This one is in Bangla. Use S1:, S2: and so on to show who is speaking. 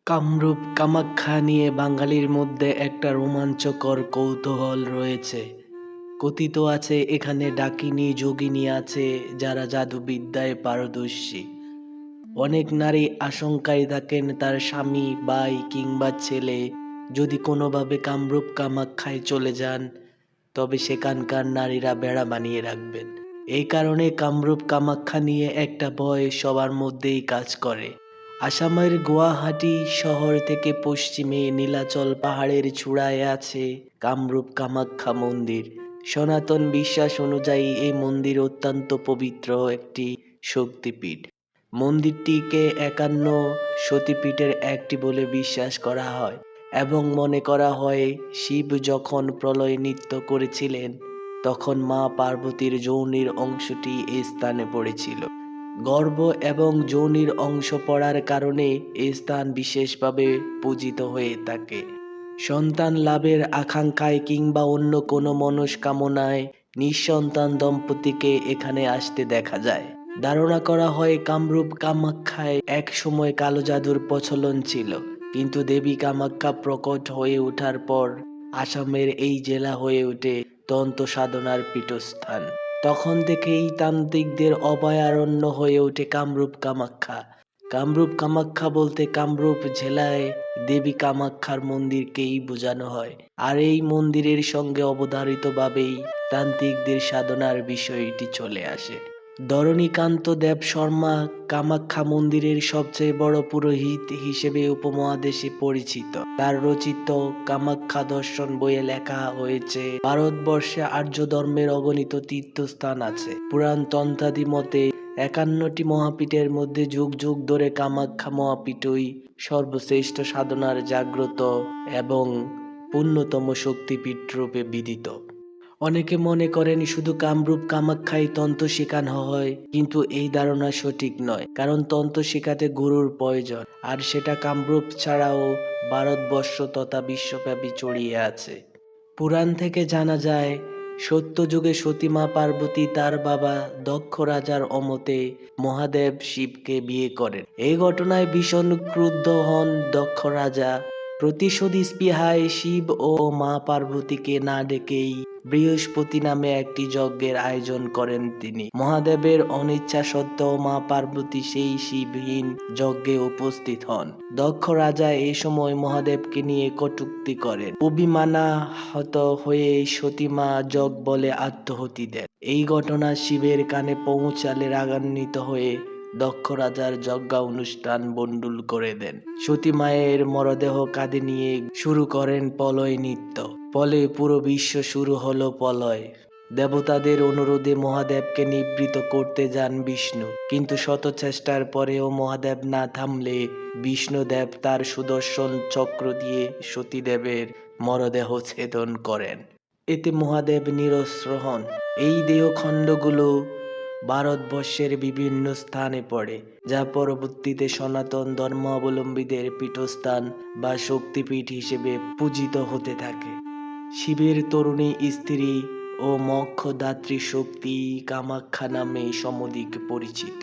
S1: কামরূপ কামাখ্যা নিয়ে বাঙালির মধ্যে একটা রোমাঞ্চকর কৌতূহল রয়েছে। কথিত আছে এখানে ডাকিনী যোগিনী আছে যারা জাদুবিদ্যায় পারদর্শী। অনেক নারী আশঙ্কায় থাকেন তার স্বামী, ভাই কিংবা ছেলে যদি কোনোভাবে কামরূপ কামাখ্যায় চলে যান, তবে সেখানকার নারীরা বেড়া বানিয়ে রাখবেন। এই কারণে কামরূপ কামাখ্যা নিয়ে একটা ভয় সবার মধ্যেই কাজ করে। আসামের গুয়াহাটি শহর থেকে পশ্চিমে নীলাচল পাহাড়ের চূড়ায় আছে কামরূপ কামাখ্যা মন্দির। সনাতন বিশ্বাস অনুযায়ী এই মন্দির অত্যন্ত পবিত্র একটি শক্তিপীঠ। মন্দিরটিকে ৫১ সতীপীঠের একটি বলে বিশ্বাস করা হয় এবং মনে করা হয় শিব যখন প্রলয় নৃত্য করেছিলেন তখন মা পার্বতীর যোনির অংশটি এই স্থানে পড়েছিল। গর্ভ এবং যোনির অংশ পড়ার কারণে এই স্থান বিশেষভাবে পূজিত হয়ে থাকে। সন্তান লাভের আকাঙ্ক্ষায় কিংবা অন্য কোনো মনস্কামনায় নিঃসন্তান দম্পতিকে এখানে আসতে দেখা যায়। ধারণা করা হয় কামরূপ কামাখ্যায় এক সময় কালো জাদুর প্রচলন ছিল, কিন্তু দেবী কামাখ্যা প্রকট হয়ে ওঠার পর আসামের এই জেলা হয়ে ওঠে তন্ত্র সাধনার পীঠস্থান। তখন থেকেই তান্ত্রিকদের অভয়ারণ্য হয়ে ওঠে কামরূপ কামাখ্যা। কামরূপ কামাখ্যা বলতে কামরূপ জেলায় দেবী কামাখ্যার মন্দিরকেই বোঝানো হয়, আর এই মন্দিরের সঙ্গে অবধারিতভাবেই তান্ত্রিকদের সাধনার বিষয়টি চলে আসে। ধরণীকান্ত দেব শর্মা কামাখ্যা মন্দিরের সবচেয়ে বড় পুরোহিত হিসেবে উপমহাদেশে পরিচিত। তার রচিত কামাখ্যা দর্শন বইয়ে লেখা হয়েছে ভারতবর্ষে আর্য ধর্মের অগণিত তীর্থস্থান আছে। পুরাণ তন্ত্রাদি মতে ৫১টি মহাপীঠের মধ্যে যুগ যুগ ধরে কামাখ্যা মহাপীঠই সর্বশ্রেষ্ঠ সাধনার জাগ্রত এবং পূর্ণতম শক্তিপীঠ রূপে বিদিত। অনেকে মনে করেন শুধু কামরূপ কামাখ্যায় তন্ত্র শেখানো হয়, কিন্তু এই ধারণা সঠিক নয়, কারণ তন্ত্র শেখাতে গুরুর প্রয়োজন, আর সেটা কামরূপ ছাড়াও ভারতবর্ষ তথা বিশ্বব্যাপী ছড়িয়ে আছে। পুরাণ থেকে জানা যায় সত্যযুগে সতীমা পার্বতী তার বাবা দক্ষ রাজার অমতে মহাদেব শিবকে বিয়ে করেন। এই ঘটনায় ভীষণ ক্রুদ্ধ হন দক্ষ রাজা। প্রতিশোধী স্পৃহায় শিব ও মা পার্বতীকে না ডেকেই বৃহস্পতি নামে একটি যজ্ঞের আয়োজন করেন তিনি। মহাদেবের অনিচ্ছা সত্ত্বেও মা পার্বতী সেই শিবহীন যজ্ঞে উপস্থিত হন। দক্ষ রাজা এই সময় মহাদেবকে নিয়ে কটূক্তি করেন। অভিমানাহত হয়ে সতীমা যজ্ঞ বলে আত্মাহুতি দেন। এই ঘটনা শিবের কানে পৌঁছালে রাগান্বিত হয়ে দক্ষ রাজার যজ্ঞ অনুষ্ঠান বন্ডুল করে দেন। সতী মায়ের মরদেহ কাঁধে নিয়ে শুরু করেন প্রলয় নৃত্য। ফলে পুরো বিশ্ব শুরু হলো প্রলয়। দেবতাদের অনুরোধে মহাদেবকে নিবৃত্ত করতে যান বিষ্ণু, কিন্তু শত চেষ্টার পরেও মহাদেব না থামলে বিষ্ণুদেব তার সুদর্শন চক্র দিয়ে সতীদেবের মরদেহ ছেদন করেন। এতে মহাদেব নিরস্ত্র হন। এই দেহখণ্ডগুলো ভারতবর্ষের বিভিন্ন স্থানে পড়ে, যা পরবর্তীতে সনাতন ধর্মাবলম্বীদের পীঠস্থান বা শক্তিপীঠ হিসেবে পূজিত হতে থাকে। শিবের তরুণী স্ত্রী ও মোক্ষদাত্রী শক্তি কামাখ্যা নামে সমধিক পরিচিত।